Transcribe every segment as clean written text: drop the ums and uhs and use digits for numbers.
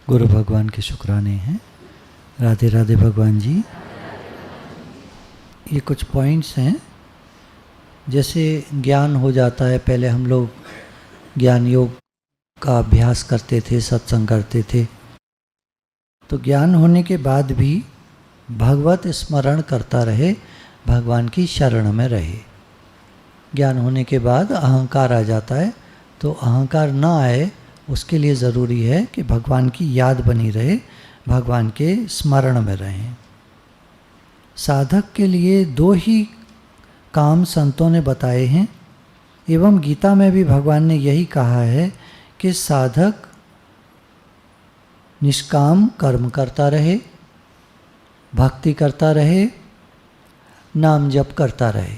गुरु भगवान के शुक्राने हैं। राधे राधे भगवान जी। ये कुछ पॉइंट्स हैं, जैसे ज्ञान हो जाता है। पहले हम लोग ज्ञान योग का अभ्यास करते थे, सत्संग करते थे, तो ज्ञान होने के बाद भी भगवत स्मरण करता रहे, भगवान की शरण में रहे। ज्ञान होने के बाद अहंकार आ जाता है, तो अहंकार ना आए उसके लिए ज़रूरी है कि भगवान की याद बनी रहे, भगवान के स्मरण में रहें। साधक के लिए दो ही काम संतों ने बताए हैं, एवं गीता में भी भगवान ने यही कहा है कि साधक निष्काम कर्म करता रहे, भक्ति करता रहे, नाम जप करता रहे।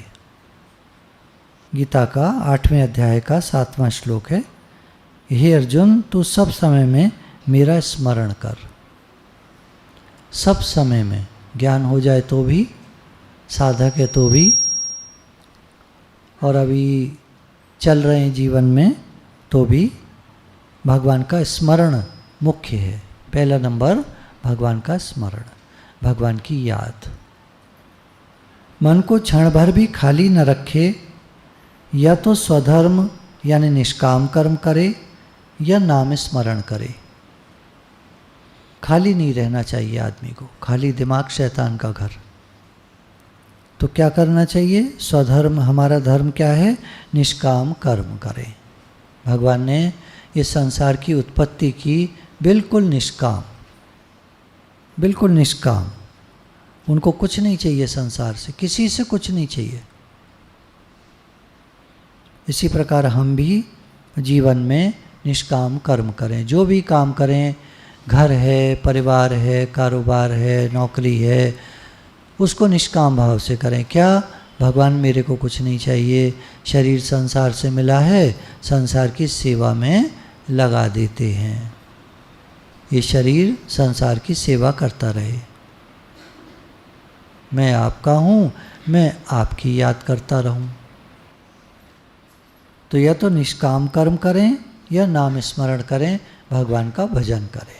गीता का 8वें अध्याय का 7वां श्लोक है, हे अर्जुन तू सब समय में मेरा स्मरण कर। सब समय में, ज्ञान हो जाए तो भी, साधक है तो भी, और अभी चल रहे हैं जीवन में तो भी भगवान का स्मरण मुख्य है। पहला नंबर भगवान का स्मरण, भगवान की याद। मन को क्षण भर भी खाली न रखे, या तो स्वधर्म यानी निष्काम कर्म करे या नाम स्मरण करे। खाली नहीं रहना चाहिए आदमी को, खाली दिमाग शैतान का घर। तो क्या करना चाहिए? स्वधर्म, हमारा धर्म क्या है? निष्काम कर्म करें। भगवान ने इस संसार की उत्पत्ति की बिल्कुल निष्काम, बिल्कुल निष्काम। उनको कुछ नहीं चाहिए संसार से, किसी से कुछ नहीं चाहिए। इसी प्रकार हम भी जीवन में निष्काम कर्म करें। जो भी काम करें, घर है, परिवार है, कारोबार है, नौकरी है, उसको निष्काम भाव से करें। क्या? भगवान मेरे को कुछ नहीं चाहिए, शरीर संसार से मिला है, संसार की सेवा में लगा देते हैं। ये शरीर संसार की सेवा करता रहे। मैं आपका हूँ, मैं आपकी याद करता रहूँ। तो या तो निष्काम कर्म करें या नाम स्मरण करें, भगवान का भजन करें।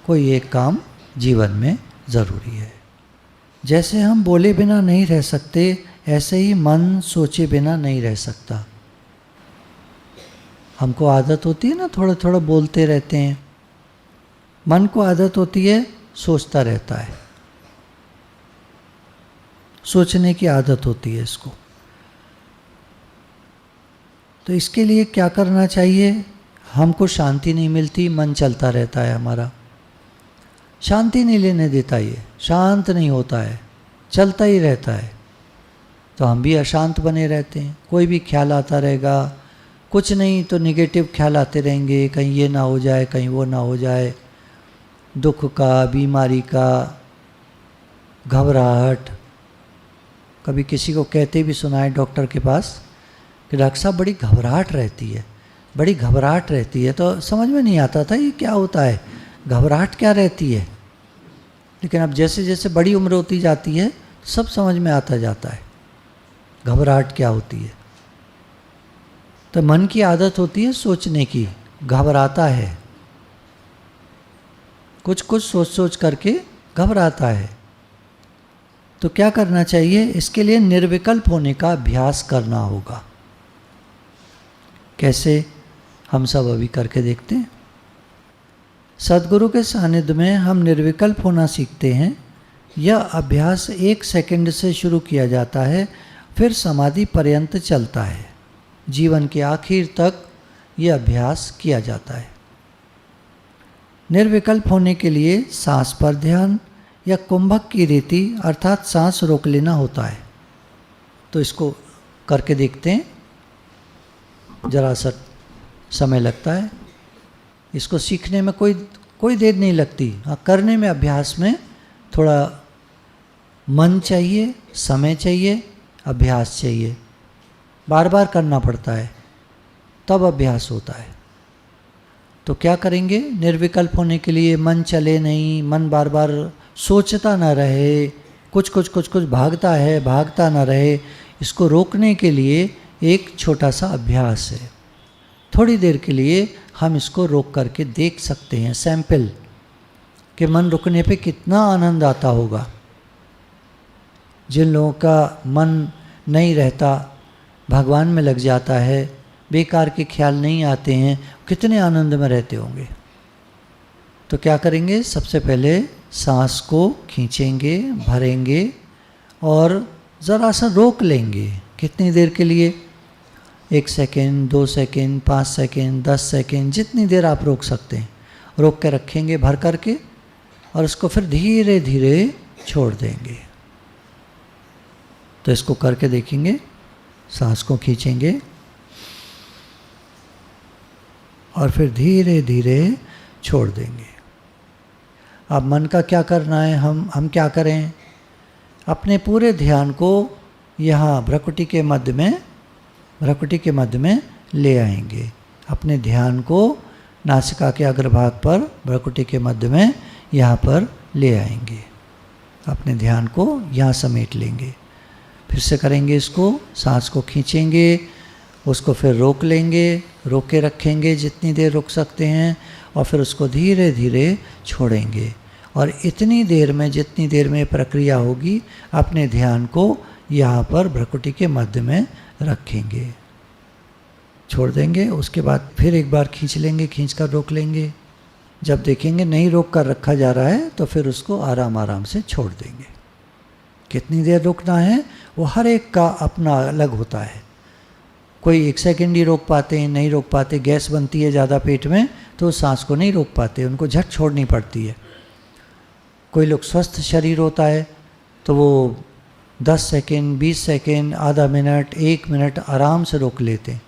कोई एक काम जीवन में ज़रूरी है। जैसे हम बोले बिना नहीं रह सकते, ऐसे ही मन सोचे बिना नहीं रह सकता। हमको आदत होती है ना, थोड़ा थोड़ा बोलते रहते हैं। मन को आदत होती है सोचता रहता है, सोचने की आदत होती है इसको। तो इसके लिए क्या करना चाहिए? हमको शांति नहीं मिलती, मन चलता रहता है हमारा, शांति नहीं लेने देता, ये शांत नहीं होता है, चलता ही रहता है। तो हम भी अशांत बने रहते हैं। कोई भी ख्याल आता रहेगा, कुछ नहीं तो निगेटिव ख्याल आते रहेंगे, कहीं ये ना हो जाए, कहीं वो ना हो जाए, दुख का, बीमारी का, घबराहट। कभी किसी को कहते भी सुना है डॉक्टर के पास कि डॉक्टर साहब बड़ी घबराहट रहती है, बड़ी घबराहट रहती है। तो समझ में नहीं आता था ये क्या होता है, घबराहट क्या रहती है। लेकिन अब जैसे जैसे बड़ी उम्र होती जाती है, सब समझ में आता जाता है घबराहट क्या होती है। तो मन की आदत होती है सोचने की, घबराता है, कुछ कुछ सोच सोच करके घबराता है। तो क्या करना चाहिए? इसके लिए निर्विकल्प होने का अभ्यास करना होगा। कैसे? हम सब अभी करके देखते हैं। सद्गुरु के सानिध्य में हम निर्विकल्प होना सीखते हैं। यह अभ्यास 1 सेकंड से शुरू किया जाता है, फिर समाधि पर्यंत चलता है। जीवन के आखिर तक यह अभ्यास किया जाता है। निर्विकल्प होने के लिए सांस पर ध्यान या कुंभक की रीति अर्थात सांस रोक लेना होता है। तो इसको करके देखते हैं, जरा सा समय लगता है। इसको सीखने में कोई देर नहीं लगती। हाँ, करने में, अभ्यास में थोड़ा मन चाहिए, समय चाहिए, अभ्यास चाहिए। बार बार करना पड़ता है, तब अभ्यास होता है। तो क्या करेंगे? निर्विकल्प होने के लिए मन चले नहीं, मन बार बार सोचता ना रहे, कुछ भागता ना रहे। इसको रोकने के लिए एक छोटा सा अभ्यास है। थोड़ी देर के लिए हम इसको रोक करके देख सकते हैं सैंपल कि मन रुकने पे कितना आनंद आता होगा। जिन लोगों का मन नहीं रहता, भगवान में लग जाता है, बेकार के ख्याल नहीं आते हैं, कितने आनंद में रहते होंगे। तो क्या करेंगे, सबसे पहले सांस को खींचेंगे, भरेंगे और ज़रा सा रोक लेंगे। कितनी देर के लिए? 1 सेकेंड, 2 सेकेंड, 5 सेकेंड, 10 सेकेंड, जितनी देर आप रोक सकते हैं रोक के रखेंगे भर करके, और उसको फिर धीरे धीरे छोड़ देंगे। तो इसको करके देखेंगे। सांस को खींचेंगे और फिर धीरे धीरे छोड़ देंगे। अब मन का क्या करना है, हम क्या करें, अपने पूरे ध्यान को यहाँ भ्रकुटी के मध्य में ले आएंगे। अपने ध्यान को नासिका के अग्रभाग पर, भ्रकुटी के मध्य में यहाँ पर ले आएंगे। अपने ध्यान को यहाँ समेट लेंगे। फिर से करेंगे इसको, सांस को खींचेंगे, उसको फिर रोक लेंगे, रोक के रखेंगे जितनी देर रोक सकते हैं, और फिर उसको धीरे धीरे छोड़ेंगे। और इतनी देर में, जितनी देर में प्रक्रिया होगी, अपने ध्यान को यहाँ पर भ्रकुटी के मध्य में रखेंगे, छोड़ देंगे। उसके बाद फिर एक बार खींच लेंगे, खींच कर रोक लेंगे। जब देखेंगे नहीं रोक कर रखा जा रहा है तो फिर उसको आराम आराम से छोड़ देंगे। कितनी देर रोकना है वो हर एक का अपना अलग होता है। कोई 1 सेकेंड ही रोक पाते हैं, नहीं रोक पाते, गैस बनती है ज़्यादा पेट में तो सांस को नहीं रोक पाते, उनको झट छोड़नी पड़ती है। कोई लोग स्वस्थ शरीर होता है तो वो 10 सेकेंड, 20 सेकेंड, आधा मिनट, 1 मिनट आराम से रोक लेते हैं।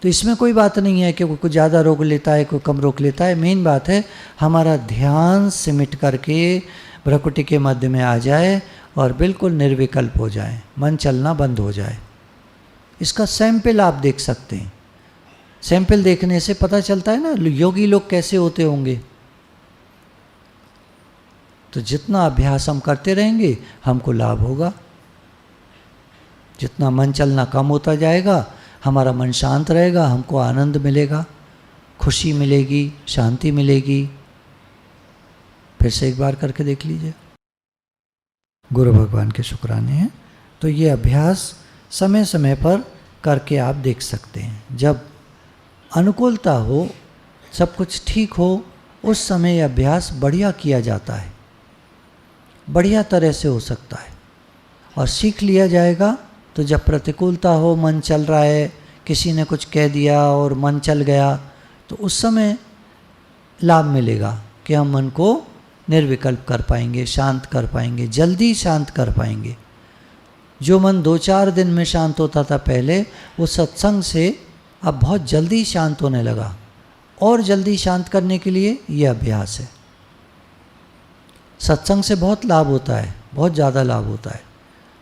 तो इसमें कोई बात नहीं है कि कोई ज़्यादा रोक लेता है, कोई कम रोक लेता है। मेन बात है हमारा ध्यान सिमट करके भ्रकुटी के मध्य में आ जाए और बिल्कुल निर्विकल्प हो जाए, मन चलना बंद हो जाए। इसका सैंपल आप देख सकते हैं। सैंपल देखने से पता चलता है ना योगी लोग कैसे होते होंगे। तो जितना अभ्यास हम करते रहेंगे हमको लाभ होगा। जितना मन चलना कम होता जाएगा, हमारा मन शांत रहेगा, हमको आनंद मिलेगा, खुशी मिलेगी, शांति मिलेगी। फिर से एक बार करके देख लीजिए। गुरु भगवान के शुक्राने हैं। तो ये अभ्यास समय समय पर करके आप देख सकते हैं। जब अनुकूलता हो, सब कुछ ठीक हो, उस समय ये अभ्यास बढ़िया किया जाता है, बढ़िया तरह से हो सकता है। और सीख लिया जाएगा तो जब प्रतिकूलता हो, मन चल रहा है, किसी ने कुछ कह दिया और मन चल गया, तो उस समय लाभ मिलेगा कि हम मन को निर्विकल्प कर पाएंगे, शांत कर पाएंगे, जल्दी शांत कर पाएंगे। जो मन 2-4 दिन में शांत होता था पहले, वो सत्संग से अब बहुत जल्दी शांत होने लगा। और जल्दी शांत करने के लिए ये अभ्यास है। सत्संग से बहुत लाभ होता है, बहुत ज़्यादा लाभ होता है,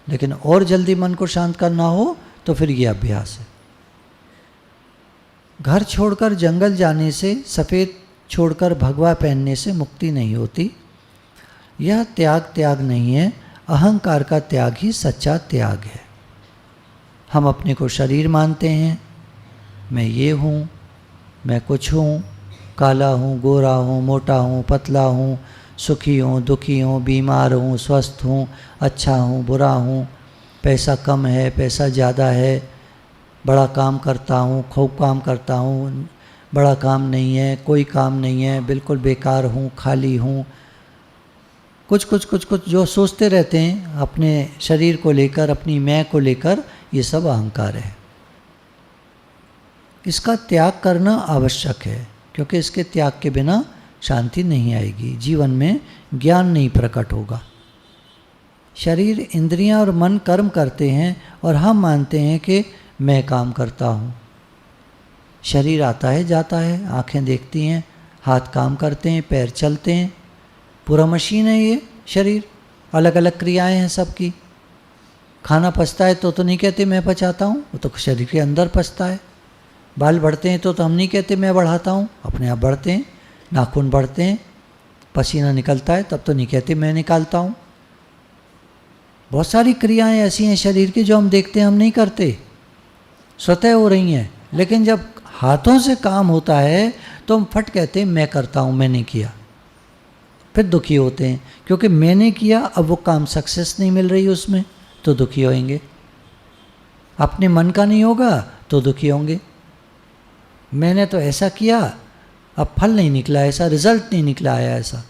लेकिन और जल्दी मन को शांत करना हो तो फिर ये अभ्यास है। घर छोड़कर जंगल जाने से, सफ़ेद छोड़कर भगवा पहनने से मुक्ति नहीं होती। यह त्याग नहीं है, अहंकार का त्याग ही सच्चा त्याग है। हम अपने को शरीर मानते हैं, मैं ये हूँ, मैं कुछ हूँ, काला हूँ, गोरा हूँ, मोटा हूँ, पतला हूँ, सुखी हूँ, दुखी हूँ, बीमार हूँ, स्वस्थ हूँ, अच्छा हूँ, बुरा हूँ, पैसा कम है, पैसा ज़्यादा है, बड़ा काम करता हूँ, खूब काम करता हूँ, बड़ा काम नहीं है, कोई काम नहीं है, बिल्कुल बेकार हूँ, खाली हूँ। कुछ जो सोचते रहते हैं अपने शरीर को लेकर, अपनी मैं को लेकर, ये सब अहंकार है। इसका त्याग करना आवश्यक है, क्योंकि इसके त्याग के बिना शांति नहीं आएगी, जीवन में ज्ञान नहीं प्रकट होगा। शरीर, इंद्रियां और मन कर्म करते हैं और हम मानते हैं कि मैं काम करता हूँ। शरीर आता है जाता है, आँखें देखती हैं, हाथ काम करते हैं, पैर चलते हैं, पूरा मशीन है ये शरीर। अलग अलग क्रियाएं हैं सबकी। खाना पचता है तो नहीं कहते मैं पचाता हूँ, वो तो शरीर के अंदर पचता है। बाल बढ़ते हैं तो हम नहीं कहते मैं बढ़ाता हूँ, अपने आप बढ़ते हैं। नाखून बढ़ते हैं, पसीना निकलता है, तब तो नहीं कहते मैं निकालता हूँ। बहुत सारी क्रियाएं ऐसी हैं शरीर की जो हम देखते हैं, हम नहीं करते, स्वतः हो रही हैं। लेकिन जब हाथों से काम होता है तो हम फट कहते हैं मैं करता हूँ, मैंने किया, फिर दुखी होते हैं क्योंकि मैंने किया, अब वो काम सक्सेस नहीं मिल रही उसमें तो दुखी होंगे। अपने मन का नहीं होगा तो दुखी होंगे। मैंने तो ऐसा किया, अब फल नहीं निकला ऐसा, रिजल्ट नहीं निकला आया ऐसा,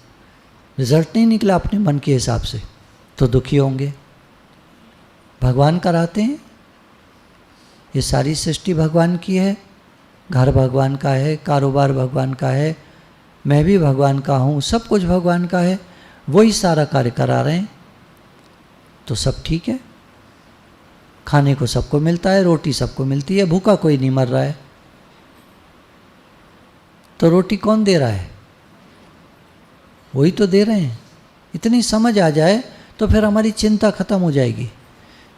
रिजल्ट नहीं निकला अपने मन के हिसाब से तो दुखी होंगे। भगवान कराते हैं, ये सारी सृष्टि भगवान की है, घर भगवान का है, कारोबार भगवान का है, मैं भी भगवान का हूँ, सब कुछ भगवान का है, वही सारा कार्य करा रहे हैं तो सब ठीक है। खाने को सबको मिलता है, रोटी सबको मिलती है, भूखा कोई नहीं मर रहा है। तो रोटी कौन दे रहा है? वही तो दे रहे हैं। इतनी समझ आ जाए तो फिर हमारी चिंता खत्म हो जाएगी,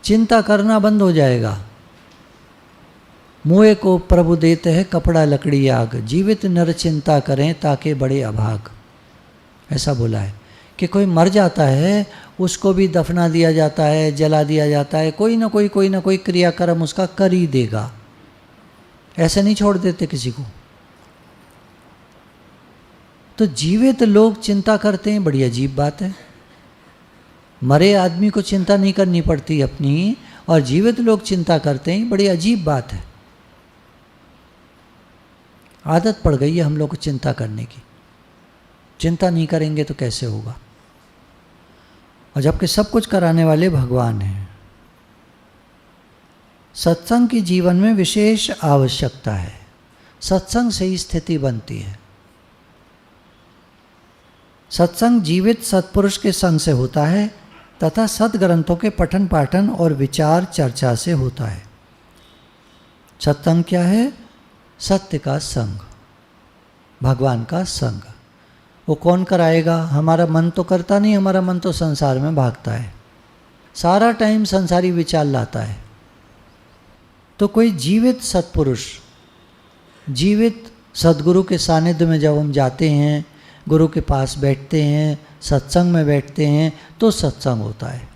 चिंता करना बंद हो जाएगा। मुँह को प्रभु देते हैं कपड़ा लकड़ी आग, जीवित नर चिंता करें ताके बड़े अभाग। ऐसा बोला है कि कोई मर जाता है उसको भी दफना दिया जाता है, जला दिया जाता है, कोई ना कोई क्रियाक्रम उसका कर ही देगा, ऐसे नहीं छोड़ देते किसी को। तो जीवित लोग चिंता करते हैं, बड़ी अजीब बात है। मरे आदमी को चिंता नहीं करनी पड़ती अपनी, और जीवित लोग चिंता करते हैं, बड़ी अजीब बात है। आदत पड़ गई है हम लोग को चिंता करने की, चिंता नहीं करेंगे तो कैसे होगा। और जबकि सब कुछ कराने वाले भगवान हैं। सत्संग की जीवन में विशेष आवश्यकता है, सत्संग से ही स्थिति बनती है। सत्संग जीवित सत्पुरुष के संग से होता है तथा सद्ग्रंथों के पठन पाठन और विचार चर्चा से होता है। सत्संग क्या है? सत्य का संग, भगवान का संग। वो कौन कराएगा? हमारा मन तो करता नहीं, हमारा मन तो संसार में भागता है, सारा टाइम संसारी विचार लाता है। तो कोई जीवित सत्पुरुष, जीवित सद्गुरु के सानिध्य में जब हम जाते हैं, गुरु के पास बैठते हैं, सत्संग में बैठते हैं, तो सत्संग होता है।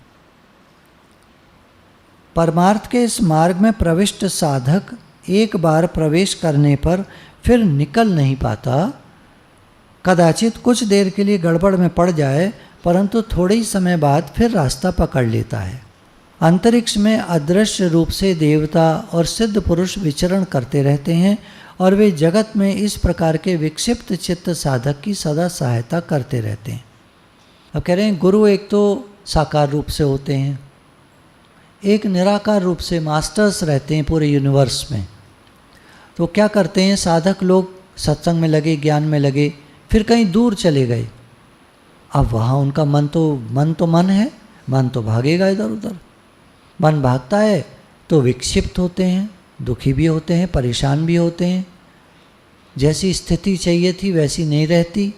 परमार्थ के इस मार्ग में प्रविष्ट साधक एक बार प्रवेश करने पर फिर निकल नहीं पाता। कदाचित कुछ देर के लिए गड़बड़ में पड़ जाए, परंतु थोड़े ही समय बाद फिर रास्ता पकड़ लेता है। अंतरिक्ष में अदृश्य रूप से देवता और सिद्ध पुरुष विचरण करते रहते हैं और वे जगत में इस प्रकार के विक्षिप्त चित्त साधक की सदा सहायता करते रहते हैं। अब कह रहे हैं गुरु एक तो साकार रूप से होते हैं, एक निराकार रूप से मास्टर्स रहते हैं पूरे यूनिवर्स में। तो क्या करते हैं साधक लोग? सत्संग में लगे, ज्ञान में लगे, फिर कहीं दूर चले गए। अब वहाँ उनका मन है, मन तो भागेगा इधर उधर। मन भागता है तो विक्षिप्त होते हैं, दुखी भी होते हैं, परेशान भी होते हैं। जैसी स्थिति चाहिए थी वैसी नहीं रहती।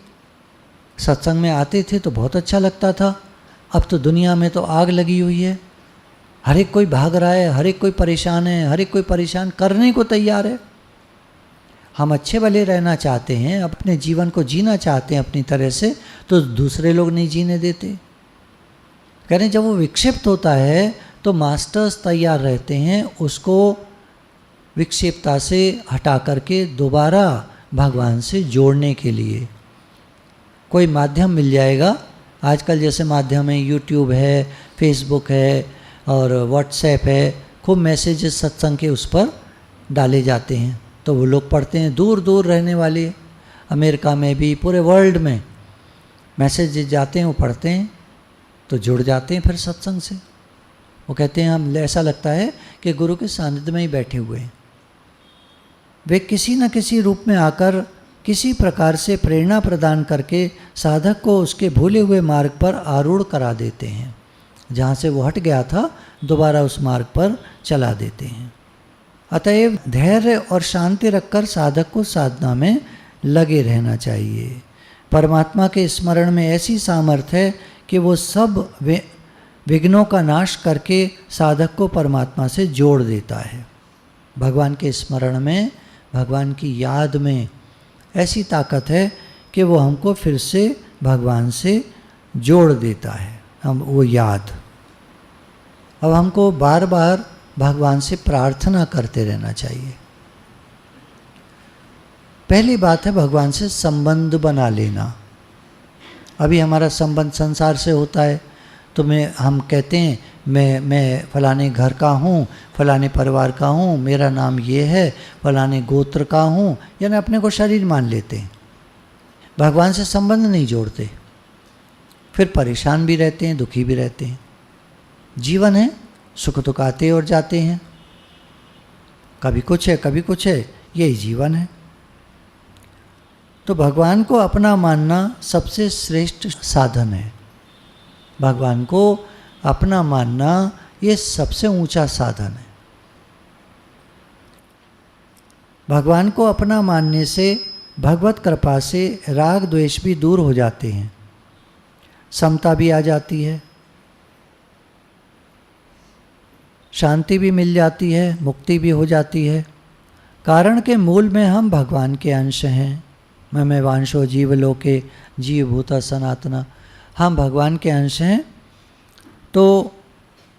सत्संग में आते थे तो बहुत अच्छा लगता था, अब तो दुनिया में तो आग लगी हुई है, हर एक कोई भाग रहा है, हर एक कोई परेशान है, हर एक कोई परेशान करने को तैयार है। हम अच्छे भले रहना चाहते हैं, अपने जीवन को जीना चाहते हैं अपनी तरह से, तो दूसरे लोग नहीं जीने देते। कह रहे हैं जब वो विक्षिप्त होता है तो मास्टर्स तैयार रहते हैं उसको विक्षिप्तता से हटा करके दोबारा भगवान से जोड़ने के लिए। कोई माध्यम मिल जाएगा, आजकल जैसे माध्यम है, यूट्यूब है, फेसबुक है और व्हाट्सएप है, खूब मैसेजेस सत्संग के उस पर डाले जाते हैं, तो वो लोग पढ़ते हैं। दूर दूर रहने वाले, अमेरिका में भी, पूरे वर्ल्ड में मैसेज जाते हैं, वो पढ़ते हैं तो जुड़ जाते हैं फिर सत्संग से। वो कहते हैं हम, ऐसा लगता है कि गुरु के सानिध्य में ही बैठे हुए हैं। वे किसी न किसी रूप में आकर किसी प्रकार से प्रेरणा प्रदान करके साधक को उसके भूले हुए मार्ग पर आरूढ़ करा देते हैं, जहाँ से वो हट गया था दोबारा उस मार्ग पर चला देते हैं। अतएव धैर्य और शांति रखकर साधक को साधना में लगे रहना चाहिए। परमात्मा के स्मरण में ऐसी सामर्थ्य है कि वो सब विघ्नों का नाश करके साधक को परमात्मा से जोड़ देता है। भगवान के स्मरण में, भगवान की याद में ऐसी ताकत है कि वो हमको फिर से भगवान से जोड़ देता है। हम वो याद, अब हमको बार बार भगवान से प्रार्थना करते रहना चाहिए। पहली बात है भगवान से संबंध बना लेना। अभी हमारा संबंध संसार से होता है, तो हम कहते हैं मैं फलाने घर का हूँ, फलाने परिवार का हूँ, मेरा नाम ये है, फलाने गोत्र का हूँ, यानी अपने को शरीर मान लेते हैं। भगवान से संबंध नहीं जोड़ते, फिर परेशान भी रहते हैं, दुखी भी रहते हैं। जीवन है, सुख दुख आते और जाते हैं, कभी कुछ है कभी कुछ है, यही जीवन है। तो भगवान को अपना मानना सबसे श्रेष्ठ साधन है। भगवान को अपना मानना ये सबसे ऊंचा साधन है। भगवान को अपना मानने से भगवत कृपा से राग द्वेष भी दूर हो जाते हैं, समता भी आ जाती है, शांति भी मिल जाती है, मुक्ति भी हो जाती है। कारण के मूल में हम भगवान के अंश हैं। मैं वांशो जीवलोके जीवभूता सनातना, हम भगवान के अंश हैं। तो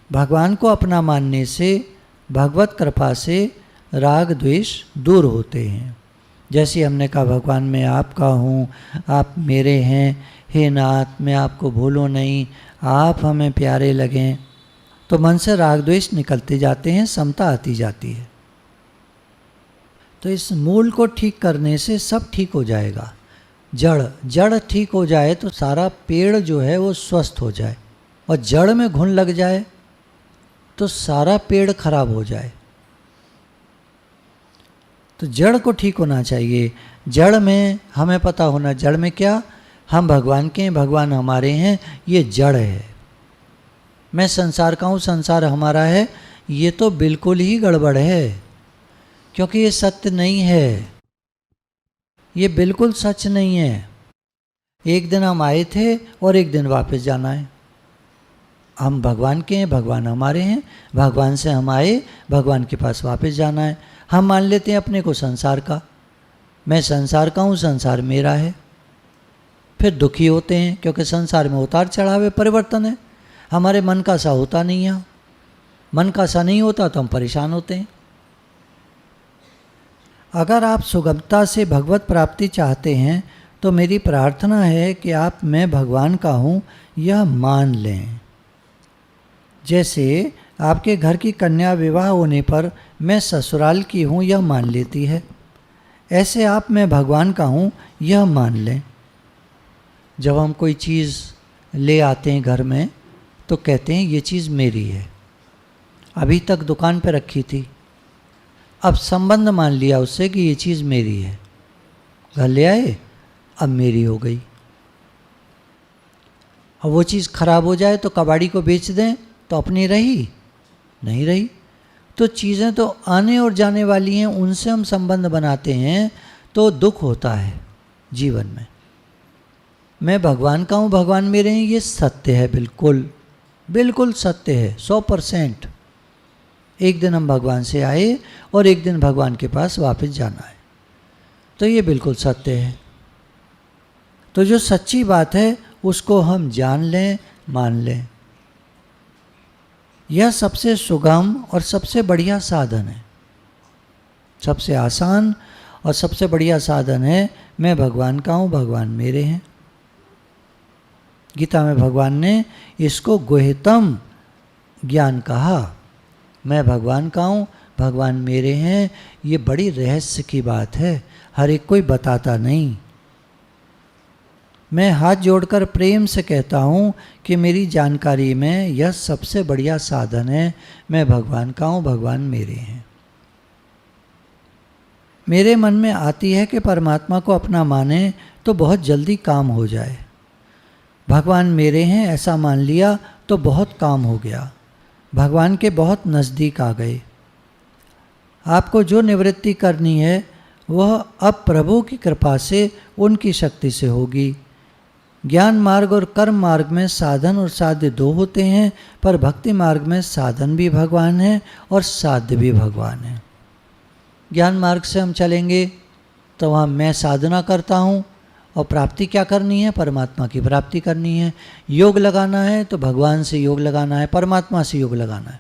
भगवान को अपना मानने से भगवत कृपा से राग द्वेष दूर होते हैं। जैसे हमने कहा भगवान मैं आपका हूँ, आप मेरे हैं, हे नाथ मैं आपको भूलूं नहीं, आप हमें प्यारे लगें, तो मन से राग द्वेष निकलते जाते हैं, समता आती जाती है। तो इस मूल को ठीक करने से सब ठीक हो जाएगा। जड़ ठीक हो जाए तो सारा पेड़ जो है वो स्वस्थ हो जाए, और जड़ में घुन लग जाए तो सारा पेड़ खराब हो जाए। तो जड़ को ठीक होना चाहिए। जड़ में हमें पता होना, जड़ में क्या, हम भगवान के हैं, भगवान हमारे हैं, ये जड़ है। मैं संसार का हूँ, संसार हमारा है, ये तो बिल्कुल ही गड़बड़ है, क्योंकि ये सत्य नहीं है, ये बिल्कुल सच नहीं है। एक दिन हम आए थे और एक दिन वापस जाना है। हम भगवान के हैं, भगवान हमारे हैं, भगवान से हम आए, भगवान के पास वापस जाना है। हम मान लेते हैं अपने को संसार का, मैं संसार का हूँ, संसार मेरा है। फिर दुखी होते हैं, क्योंकि संसार में उतार चढ़ाव परिवर्तन है, हमारे मन का सा होता नहीं है। मन का सा नहीं होता तो हम परेशान होते हैं। अगर आप सुगमता से भगवत प्राप्ति चाहते हैं तो मेरी प्रार्थना है कि आप मैं भगवान का हूँ यह मान लें। जैसे आपके घर की कन्या विवाह होने पर मैं ससुराल की हूँ यह मान लेती है, ऐसे आप मैं भगवान का हूँ यह मान लें। जब हम कोई चीज़ ले आते हैं घर में तो कहते हैं ये चीज़ मेरी है, अभी तक दुकान पर रखी थी, अब संबंध मान लिया उससे कि ये चीज़ मेरी है, घर ले आए, अब मेरी हो गई। अब वो चीज़ खराब हो जाए तो कबाड़ी को बेच दें तो अपनी रही नहीं रही। तो चीज़ें तो आने और जाने वाली हैं, उनसे हम संबंध बनाते हैं तो दुख होता है जीवन में। मैं भगवान का हूँ, भगवान मेरे हैं, ये सत्य है, बिल्कुल बिल्कुल सत्य है, 100%। एक दिन हम भगवान से आए और एक दिन भगवान के पास वापस जाना है, तो ये बिल्कुल सत्य है। तो जो सच्ची बात है उसको हम जान लें, मान लें। यह सबसे सुगम और सबसे बढ़िया साधन है, सबसे आसान और सबसे बढ़िया साधन है। मैं भगवान का हूँ, भगवान मेरे हैं। गीता में भगवान ने इसको गुह्यतम ज्ञान कहा। मैं भगवान का हूँ, भगवान मेरे हैं, ये बड़ी रहस्य की बात है, हर एक कोई बताता नहीं। मैं हाथ जोड़कर प्रेम से कहता हूँ कि मेरी जानकारी में यह सबसे बढ़िया साधन है। मैं भगवान का हूँ, भगवान मेरे हैं। मेरे मन में आती है कि परमात्मा को अपना माने तो बहुत जल्दी काम हो जाए। भगवान मेरे हैं ऐसा मान लिया तो बहुत काम हो गया, भगवान के बहुत नज़दीक आ गए। आपको जो निवृत्ति करनी है वह अब प्रभु की कृपा से, उनकी शक्ति से होगी। ज्ञान मार्ग और कर्म मार्ग में साधन और साध्य दो होते हैं, पर भक्ति मार्ग में साधन भी भगवान है और साध्य भी भगवान है। ज्ञान मार्ग से हम चलेंगे तो वहाँ मैं साधना करता हूँ और प्राप्ति क्या करनी है, परमात्मा की प्राप्ति करनी है। योग लगाना है तो भगवान से योग लगाना है, परमात्मा से योग लगाना है।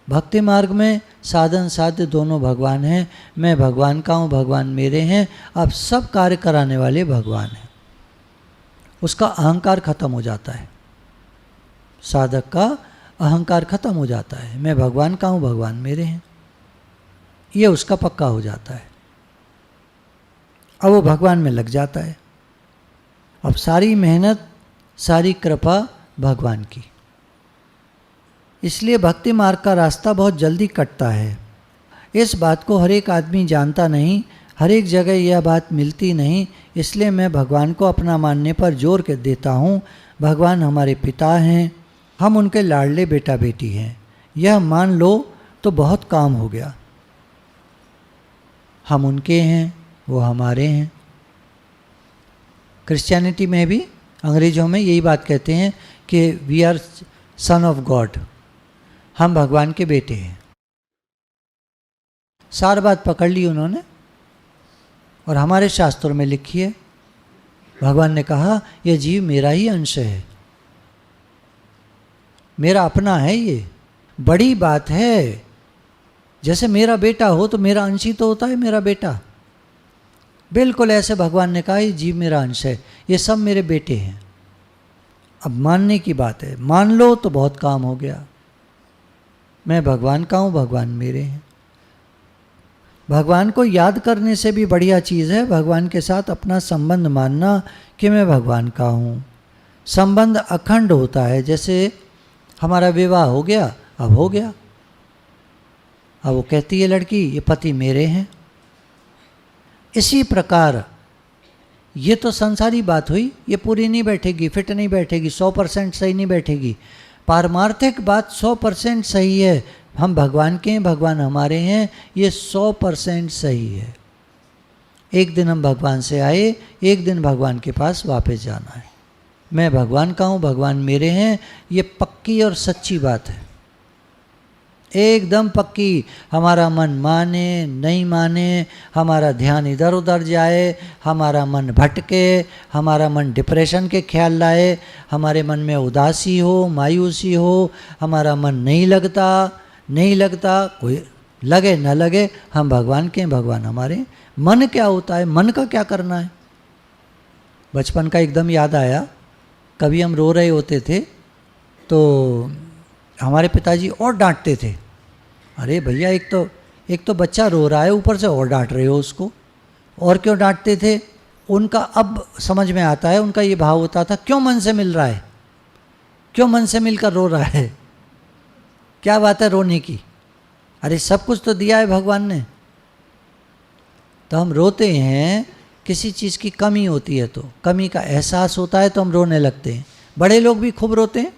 भक्ति मार्ग में साधन साध्य दोनों भगवान हैं। मैं भगवान का हूँ, भगवान मेरे हैं। अब सब कार्य कराने वाले भगवान हैं। उसका अहंकार खत्म हो जाता है, साधक का अहंकार खत्म हो जाता है। मैं भगवान का हूँ, भगवान मेरे हैं, ये उसका पक्का हो जाता है। अब वो भगवान में लग जाता है। अब सारी मेहनत, सारी कृपा भगवान की। इसलिए भक्ति मार्ग का रास्ता बहुत जल्दी कटता है। इस बात को हर एक आदमी जानता नहीं, हर एक जगह यह बात मिलती नहीं। इसलिए मैं भगवान को अपना मानने पर जोर के देता हूँ। भगवान हमारे पिता हैं, हम उनके लाडले बेटा बेटी हैं। यह मान लो तो बहुत काम हो गया। हम उनके हैं, वो हमारे हैं। क्रिश्चियनिटी में भी, अंग्रेज़ों में यही बात कहते हैं कि we are son of god, हम भगवान के बेटे हैं। सार बात पकड़ ली उन्होंने और हमारे शास्त्रों में लिखी है। भगवान ने कहा यह जीव मेरा ही अंश है, मेरा अपना है। ये बड़ी बात है। जैसे मेरा बेटा हो तो मेरा अंश ही तो होता है मेरा बेटा। बिल्कुल ऐसे भगवान ने कहा ये जीव मेरा अंश है, ये सब मेरे बेटे हैं। अब मानने की बात है, मान लो तो बहुत काम हो गया। मैं भगवान का हूँ, भगवान मेरे हैं। भगवान को याद करने से भी बढ़िया चीज़ है भगवान के साथ अपना संबंध मानना कि मैं भगवान का हूँ। संबंध अखंड होता है। जैसे हमारा विवाह हो गया, अब हो गया। अब वो कहती है लड़की ये पति मेरे हैं। इसी प्रकार ये तो संसारी बात हुई, ये पूरी नहीं बैठेगी, फिट नहीं बैठेगी, 100% सही नहीं बैठेगी। पारमार्थिक बात 100% सही है। हम भगवान के हैं, भगवान हमारे हैं, ये 100% सही है। एक दिन हम भगवान से आए, एक दिन भगवान के पास वापस जाना है। मैं भगवान का हूँ, भगवान मेरे हैं, ये पक्की और सच्ची बात है, एकदम पक्की। हमारा मन माने नहीं माने, हमारा ध्यान इधर उधर जाए, हमारा मन भटके, हमारा मन डिप्रेशन के ख्याल लाए, हमारे मन में उदासी हो, मायूसी हो, हमारा मन नहीं लगता, कोई लगे न लगे, हम भगवान के, भगवान हमारे। मन क्या होता है, मन का क्या करना है। बचपन का एकदम याद आया। कभी हम रो रहे होते थे तो हमारे पिताजी और डांटते थे। अरे भैया एक तो बच्चा रो रहा है, ऊपर से और डांट रहे हो उसको। और क्यों डांटते थे उनका अब समझ में आता है। उनका ये भाव होता था क्यों मन से मिल रहा है, क्यों मन से मिलकर रो रहा है, क्या बात है रोने की। अरे सब कुछ तो दिया है भगवान ने। तो हम रोते हैं, किसी चीज़ की कमी होती है तो कमी का एहसास होता है तो हम रोने लगते हैं। बड़े लोग भी खूब रोते हैं।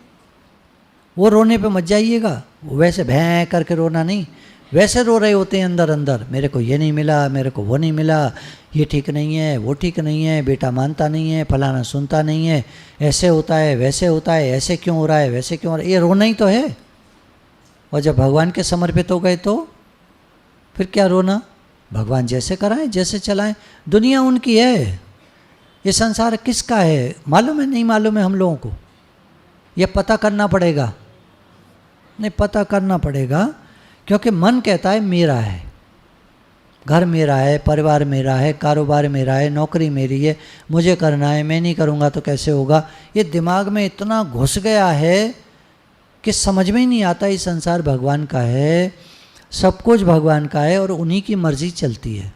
वो रोने पे मत जाइएगा, वो वैसे भैं करके रोना नहीं, वैसे रो रहे होते हैं अंदर अंदर। मेरे को ये नहीं मिला, मेरे को वो नहीं मिला, ये ठीक नहीं है, वो ठीक नहीं है, बेटा मानता नहीं है, फलाना सुनता नहीं है, ऐसे होता है, वैसे होता है, ऐसे क्यों हो रहा है, वैसे क्यों हो रहा है। ये रोना ही तो है। और जब भगवान के समर्पित हो गए तो फिर क्या रोना। भगवान जैसे कराएं, जैसे चलाएं। दुनिया उनकी है, ये संसार किसका है मालूम है नहीं मालूम है हम लोगों को। ये पता करना पड़ेगा, नहीं पता करना पड़ेगा। क्योंकि मन कहता है मेरा है, घर मेरा है, परिवार मेरा है, कारोबार मेरा है, नौकरी मेरी है, मुझे करना है, मैं नहीं करूँगा तो कैसे होगा। ये दिमाग में इतना घुस गया है कि समझ में ही नहीं आता ये संसार भगवान का है, सब कुछ भगवान का है और उन्हीं की मर्ज़ी चलती है।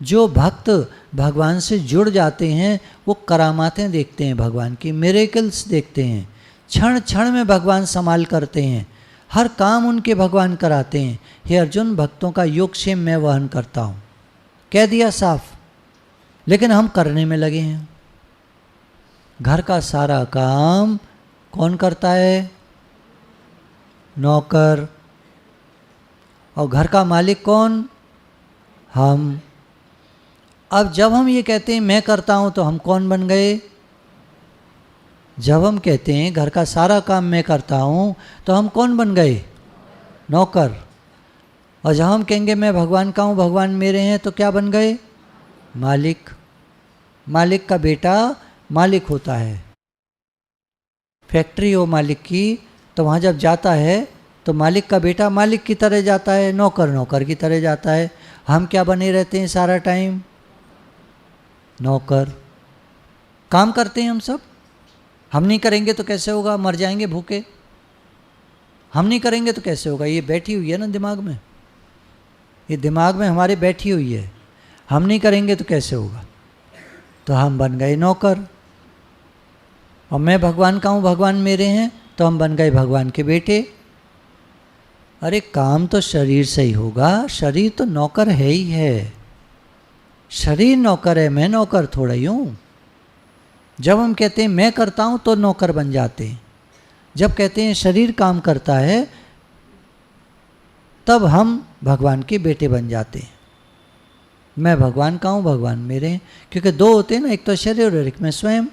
जो भक्त भगवान से जुड़ जाते हैं वो करामातें देखते हैं, भगवान की मिरेकल्स देखते हैं। क्षण क्षण में भगवान संभाल करते हैं, हर काम उनके भगवान कराते हैं। हे अर्जुन, भक्तों का योगक्षेम मैं वहन करता हूँ, कह दिया साफ। लेकिन हम करने में लगे हैं। घर का सारा काम कौन करता है? नौकर। और घर का मालिक कौन? हम। अब जब हम ये कहते हैं मैं करता हूँ तो हम कौन बन गए? जब हम कहते हैं घर का सारा काम मैं करता हूँ तो हम कौन बन गए? नौकर। और जब हम कहेंगे मैं भगवान का हूँ, भगवान मेरे हैं, तो क्या बन गए? मालिक। मालिक का बेटा मालिक होता है। फैक्ट्री हो मालिक की, तो वहाँ जब जाता है तो मालिक का बेटा मालिक की तरह जाता है, नौकर नौकर की तरह जाता है। हम क्या बने रहते हैं सारा टाइम? नौकर। काम करते हैं हम सब। हम नहीं करेंगे तो कैसे होगा? मर जाएंगे भूखे। हम नहीं करेंगे तो कैसे होगा? ये बैठी हुई है ना दिमाग में, ये दिमाग में हमारे बैठी हुई है। हम नहीं करेंगे तो कैसे होगा? तो हम बन गए नौकर। और मैं भगवान का हूँ, भगवान मेरे हैं, तो हम बन गए भगवान के बेटे। अरे काम तो शरीर से ही होगा, शरीर तो नौकर है ही है। शरीर नौकर है, मैं नौकर थोड़ा ही हूँ। जब हम कहते हैं मैं करता हूँ तो नौकर बन जाते हैं। जब कहते हैं शरीर काम करता है तब हम भगवान के बेटे बन जाते हैं। मैं भगवान का हूँ, भगवान मेरे हैं। क्योंकि दो होते हैं ना, एक तो शरीर और एक मैं स्वयं।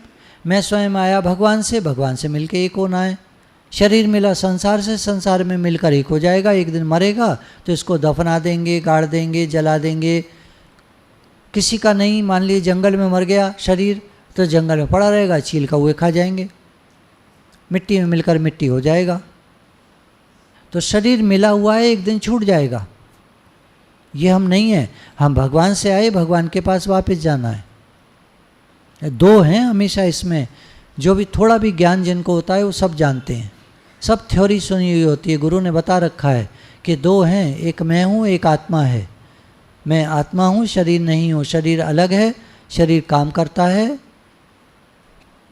मैं स्वयं आया भगवान से मिलके एक होना है। शरीर मिला संसार से, संसार में मिलकर एक हो जाएगा। एक दिन मरेगा तो इसको दफना देंगे, गाड़ देंगे, जला देंगे। किसी का नहीं, मान लीजिए जंगल में मर गया शरीर, तो जंगल में पड़ा रहेगा, चील कौवे खा जाएंगे। मिट्टी में मिलकर मिट्टी हो जाएगा। तो शरीर मिला हुआ है, एक दिन छूट जाएगा। ये हम नहीं है, हम भगवान से आए, भगवान के पास वापस जाना है। दो हैं हमेशा इसमें। जो भी थोड़ा भी ज्ञान जिनको होता है वो सब जानते हैं। सब थ्योरी सुनी हुई होती है, गुरु ने बता रखा है कि दो हैं, एक मैं हूँ, एक आत्मा है। मैं आत्मा हूँ, शरीर नहीं हूँ। शरीर अलग है, शरीर काम करता है।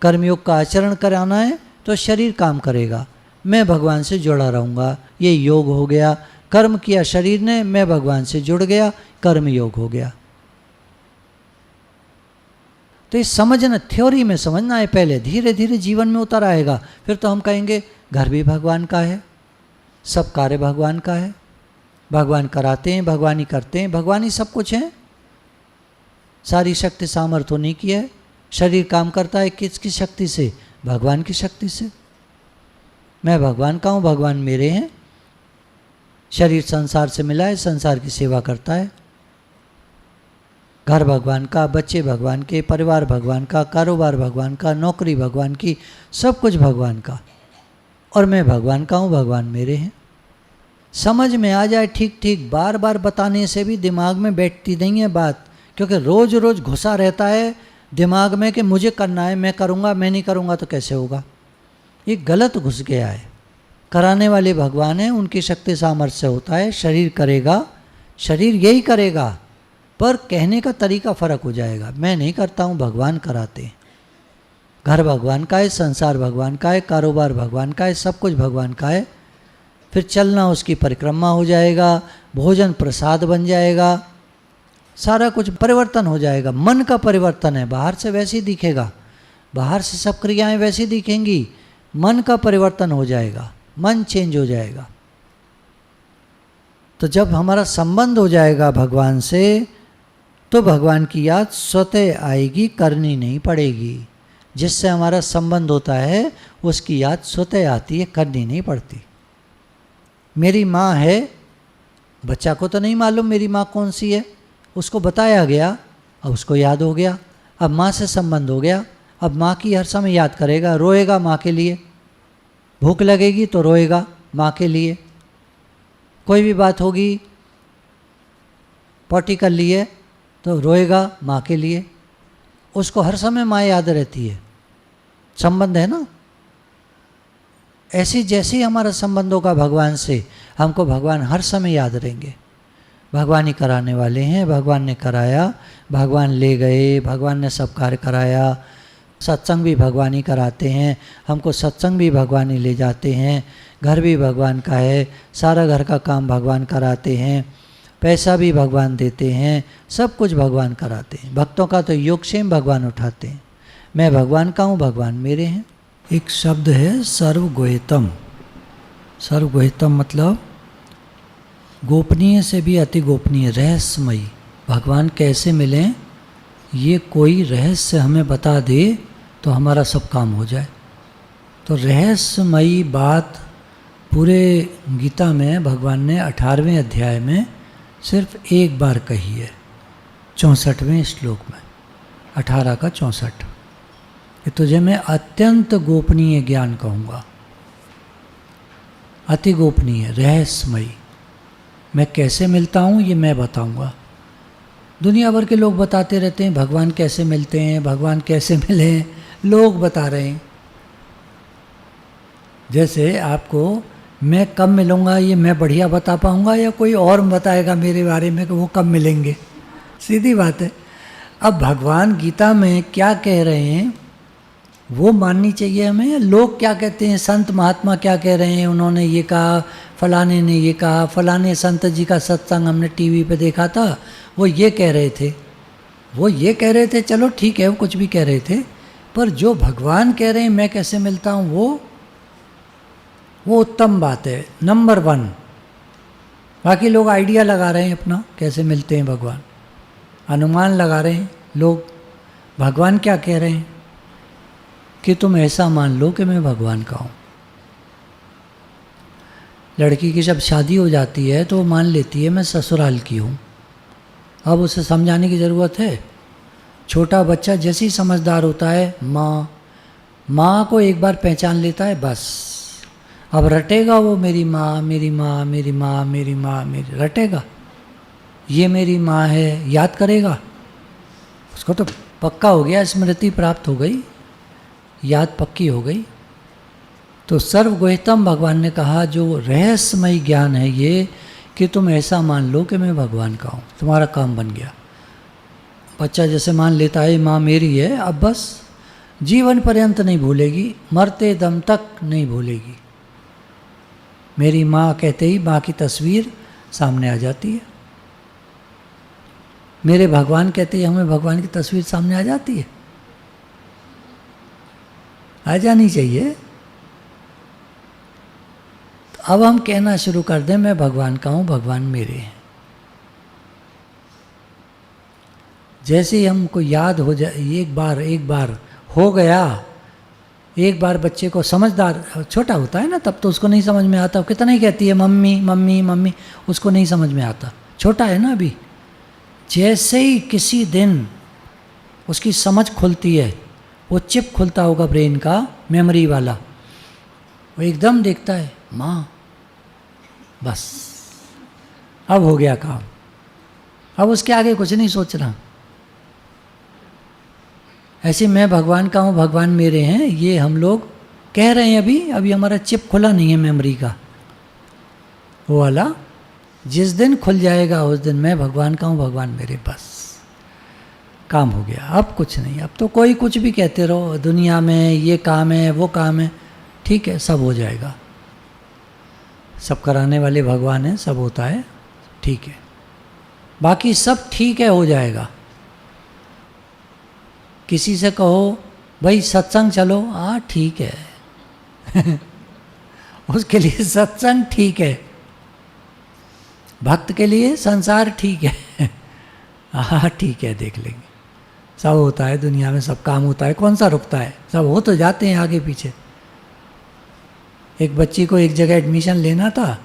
कर्मयोग का आचरण कराना है तो शरीर काम करेगा, मैं भगवान से जुड़ा रहूँगा। ये योग हो गया। कर्म किया शरीर ने, मैं भगवान से जुड़ गया, कर्म योग हो गया। तो ये समझना, थ्योरी में समझना है पहले, धीरे धीरे जीवन में उतर आएगा। फिर तो हम कहेंगे घर भी भगवान का है, सब कार्य भगवान का है, भगवान कराते हैं, भगवान ही करते हैं, भगवान ही सब कुछ है। सारी शक्ति सामर्थ्य नहीं की है। शरीर काम करता है किसकी शक्ति से? भगवान की शक्ति से। मैं भगवान का हूँ, भगवान मेरे हैं। शरीर संसार से मिला है, संसार की सेवा करता है। घर भगवान का, बच्चे भगवान के, परिवार भगवान का, कारोबार भगवान का, नौकरी भगवान की, सब कुछ भगवान का। और मैं भगवान का हूँ, भगवान मेरे हैं। समझ में आ जाए ठीक ठीक। बार बार बताने से भी दिमाग में बैठती नहीं है बात, क्योंकि रोज रोज घुसा रहता है दिमाग में कि मुझे करना है, मैं करूँगा, मैं नहीं करूँगा तो कैसे होगा। ये गलत घुस गया है। कराने वाले भगवान हैं, उनकी शक्ति सामर्थ्य से होता है। शरीर करेगा, शरीर यही करेगा, पर कहने का तरीका फ़र्क हो जाएगा। मैं नहीं करता हूँ, भगवान कराते हैं। घर भगवान का है, संसार भगवान का है, कारोबार भगवान का है, सब कुछ भगवान का है। फिर चलना उसकी परिक्रमा हो जाएगा, भोजन प्रसाद बन जाएगा, सारा कुछ परिवर्तन हो जाएगा। मन का परिवर्तन है, बाहर से वैसे ही दिखेगा, बाहर से सब क्रियाएं वैसी दिखेंगी, मन का परिवर्तन हो जाएगा, मन चेंज हो जाएगा। तो जब हमारा संबंध हो जाएगा भगवान से, तो भगवान की याद स्वतः आएगी, करनी नहीं पड़ेगी। जिससे हमारा संबंध होता है उसकी याद स्वतः आती है, करनी नहीं पड़ती। मेरी माँ है, बच्चा को तो नहीं मालूम मेरी माँ कौन सी है, उसको बताया गया, अब उसको याद हो गया। अब माँ से संबंध हो गया, अब माँ की हर समय याद करेगा, रोएगा माँ के लिए। भूख लगेगी तो रोएगा माँ के लिए। कोई भी बात होगी, पॉटी कर लिए तो रोएगा माँ के लिए। उसको हर समय माँ याद रहती है, संबंध है ना। ऐसे जैसे ही हमारा संबंध होगा भगवान से, हमको भगवान हर समय याद रहेंगे। भगवान ही कराने वाले हैं, भगवान ने कराया, भगवान ले गए, भगवान ने सब कार्य कराया। सत्संग भी भगवान ही कराते हैं, हमको सत्संग भी भगवान ही ले जाते हैं। घर भी भगवान का है, सारा घर का काम भगवान कराते हैं, पैसा भी भगवान देते हैं, सब कुछ भगवान कराते हैं। भक्तों का तो योगक्षेम भगवान उठाते हैं। मैं भगवान का हूँ, भगवान मेरे हैं। एक शब्द है सर्वगोह्यतम। सर्वगोह्यतम मतलब गोपनीय से भी अति गोपनीय, रहस्यमयी। भगवान कैसे मिलें, ये कोई रहस्य हमें बता दे तो हमारा सब काम हो जाए। तो रहस्यमयी बात पूरे गीता में भगवान ने 18वें अध्याय में सिर्फ एक बार कही है, 64वें श्लोक में, 18 का 64। कि तुझे मैं अत्यंत गोपनीय ज्ञान कहूँगा। अति गोपनीय, रहस्यमयी। मैं कैसे मिलता हूँ ये मैं बताऊँगा। दुनिया भर के लोग बताते रहते हैं भगवान कैसे मिलते हैं, भगवान कैसे मिले हैं, लोग बता रहे हैं। जैसे आपको मैं कब मिलूँगा ये मैं बढ़िया बता पाऊँगा या कोई और बताएगा मेरे बारे में कि वो कब मिलेंगे? सीधी बात है। अब भगवान गीता में क्या कह रहे हैं वो माननी चाहिए हमें, या लोग क्या कहते हैं, संत महात्मा क्या कह रहे हैं, उन्होंने ये कहा, फलाने ने ये कहा, फलाने संत जी का सत्संग हमने टीवी पे देखा था, वो ये कह रहे थे, वो ये कह रहे थे, चलो ठीक है वो कुछ भी कह रहे थे, पर जो भगवान कह रहे हैं मैं कैसे मिलता हूँ वो उत्तम बात है, नंबर 1। बाकी लोग आइडिया लगा रहे हैं अपना कैसे मिलते हैं भगवान, अनुमान लगा रहे हैं लोग। भगवान क्या कह रहे हैं कि तुम ऐसा मान लो कि मैं भगवान का हूँ। लड़की की जब शादी हो जाती है तो वो मान लेती है मैं ससुराल की हूँ। अब उसे समझाने की ज़रूरत है। छोटा बच्चा जैसे ही समझदार होता है माँ को एक बार पहचान लेता है, बस अब रटेगा वो, मेरी माँ मेरी माँ मेरी माँ मेरी माँ मेरी, रटेगा ये मेरी माँ है, याद करेगा। उसको तो पक्का हो गया, स्मृति प्राप्त हो गई, याद पक्की हो गई। तो सर्वगुह्यतम भगवान ने कहा जो रहस्यमय ज्ञान है ये कि तुम ऐसा मान लो कि मैं भगवान का हूँ, तुम्हारा काम बन गया। बच्चा जैसे मान लेता है माँ मेरी है, अब बस जीवन पर्यंत नहीं भूलेगी, मरते दम तक नहीं भूलेगी। मेरी माँ कहते ही माँ की तस्वीर सामने आ जाती है। मेरे भगवान कहते ही हमें भगवान की तस्वीर सामने आ जाती है, आ जानी चाहिए। तो अब हम कहना शुरू कर दें मैं भगवान का हूँ, भगवान मेरे हैं। जैसे ही हमको याद हो जाए, एक बार हो गया, एक बार बच्चे को समझदार, छोटा होता है ना तब तो उसको नहीं समझ में आता, कितना ही कहती है मम्मी मम्मी मम्मी, उसको नहीं समझ में आता, छोटा है ना अभी। जैसे ही किसी दिन उसकी समझ खुलती है, वो चिप खुलता होगा ब्रेन का, मेमोरी वाला, वो एकदम देखता है माँ, बस अब हो गया काम, अब उसके आगे कुछ नहीं सोचना। ऐसे मैं भगवान का हूँ, भगवान मेरे हैं, ये हम लोग कह रहे हैं अभी हमारा चिप खुला नहीं है मेमोरी का, वो वाला जिस दिन खुल जाएगा उस दिन मैं भगवान का हूँ, भगवान मेरे, बस काम हो गया। अब कुछ नहीं, अब तो कोई कुछ भी कहते रहो दुनिया में, ये काम है वो काम है, ठीक है सब हो जाएगा, सब कराने वाले भगवान हैं, सब होता है, ठीक है, बाकी सब ठीक है हो जाएगा। किसी से कहो भाई सत्संग चलो, हाँ ठीक है उसके लिए सत्संग ठीक है, भक्त के लिए संसार ठीक है हाँ ठीक है देख लेंगे, सब होता है दुनिया में, सब काम होता है, कौन सा रुकता है, सब हो तो जाते हैं आगे पीछे। एक बच्ची को एक जगह एडमिशन लेना था,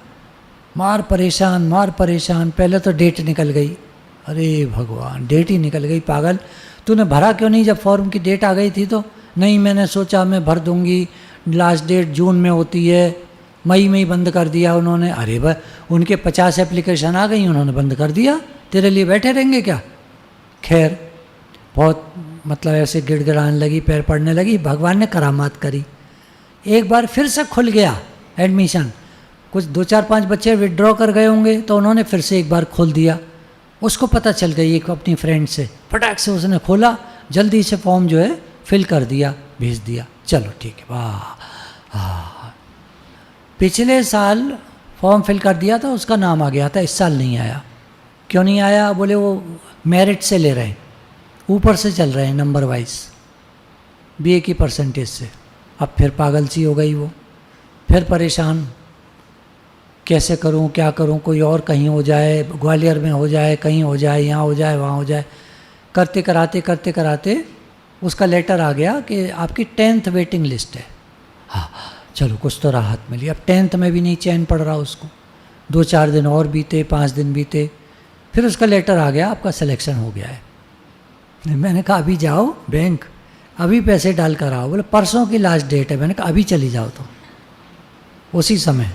मार परेशान, पहले तो डेट निकल गई, अरे भगवान डेट ही निकल गई, पागल तूने भरा क्यों नहीं, जब फॉर्म की डेट आ गई थी तो, नहीं मैंने सोचा मैं भर दूंगी, लास्ट डेट जून में होती है, मई में ही बंद कर दिया उन्होंने। अरे भाई उनके 50 एप्लीकेशन आ गई, उन्होंने बंद कर दिया, तेरे लिए बैठे रहेंगे क्या। खैर बहुत मतलब ऐसे गिड़गिड़ाने लगी, पैर पड़ने लगी, भगवान ने करामात करी, एक बार फिर से खुल गया एडमिशन, कुछ 2-4-5 बच्चे विड्रॉ कर गए होंगे तो उन्होंने फिर से एक बार खोल दिया। उसको पता चल गई एक अपनी फ्रेंड से, फटाक से उसने खोला, जल्दी से फॉर्म जो है फिल कर दिया, भेज दिया, चलो ठीक है, वाह। पिछले साल फॉर्म फिल कर दिया था, उसका नाम आ गया था, इस साल नहीं आया। क्यों नहीं आया, बोले वो मेरिट से ले रहे हैं, ऊपर से चल रहे हैं नंबर वाइज, बीए की परसेंटेज से। अब फिर पागल सी हो गई वो, फिर परेशान, कैसे करूं क्या करूं, कोई और कहीं हो जाए, ग्वालियर में हो जाए, कहीं हो जाए, यहाँ हो जाए वहाँ हो जाए, करते कराते उसका लेटर आ गया कि आपकी 10th वेटिंग लिस्ट है। हाँ चलो कुछ तो राहत मिली, अब 10th में भी नहीं चैन पड़ रहा उसको। 2-4 दिन और बीते, 5 दिन बीते, फिर उसका लेटर आ गया आपका सिलेक्शन हो गया है। मैंने कहा अभी जाओ बैंक, अभी पैसे डाल कर आओ। बोले परसों की लास्ट डेट है। मैंने कहा अभी चली जाओ तो, उसी समय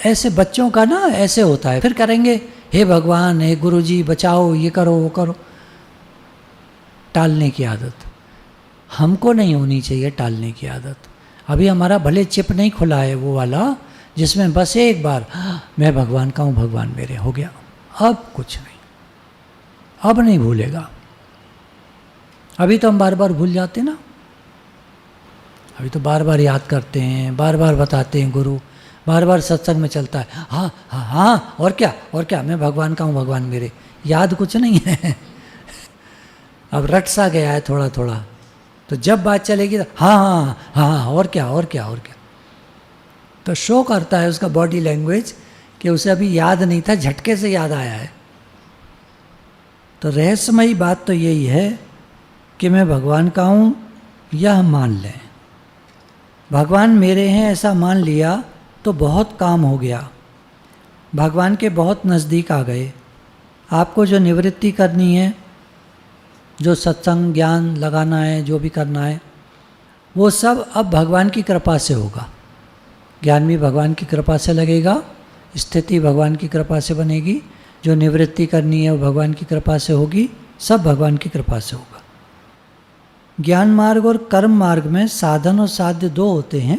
ऐसे बच्चों का ना ऐसे होता है, फिर करेंगे हे भगवान, हे गुरु जी बचाओ, ये करो वो करो। टालने की आदत हमको नहीं होनी चाहिए, टालने की आदत। अभी हमारा भले चिप नहीं खुला है वो वाला, जिसमें बस एक बार मैं भगवान का हूँ, भगवान मेरे, हो गया, अब कुछ नहीं, अब नहीं भूलेगा। अभी तो हम बार बार भूल जाते ना, अभी तो बार बार याद करते हैं, बार बार बताते हैं गुरु, बार बार सत्संग में चलता है, हाँ हाँ हाँ और क्या और क्या, मैं भगवान का हूँ, भगवान मेरे, याद कुछ नहीं है। अब रट सा गया है थोड़ा थोड़ा, तो जब बात चलेगी तो हाँ हाँ हाँ हाँ और क्या और क्या और क्या। तो शो करता है उसका बॉडी लैंग्वेज कि उसे अभी याद नहीं था, झटके से याद आया है। तो रहस्यमयी बात तो यही है कि मैं भगवान का हूँ, यह मान लें। भगवान मेरे हैं ऐसा मान लिया तो बहुत काम हो गया, भगवान के बहुत नज़दीक आ गए। आपको जो निवृत्ति करनी है, जो सत्संग ज्ञान लगाना है, जो भी करना है, वो सब अब भगवान की कृपा से होगा। ज्ञान भी भगवान की कृपा से लगेगा, स्थिति भगवान की कृपा से बनेगी, जो निवृत्ति करनी है वो भगवान की कृपा से होगी, सब भगवान की कृपा से होगा। ज्ञान मार्ग और कर्म मार्ग में साधन और साध्य दो होते हैं,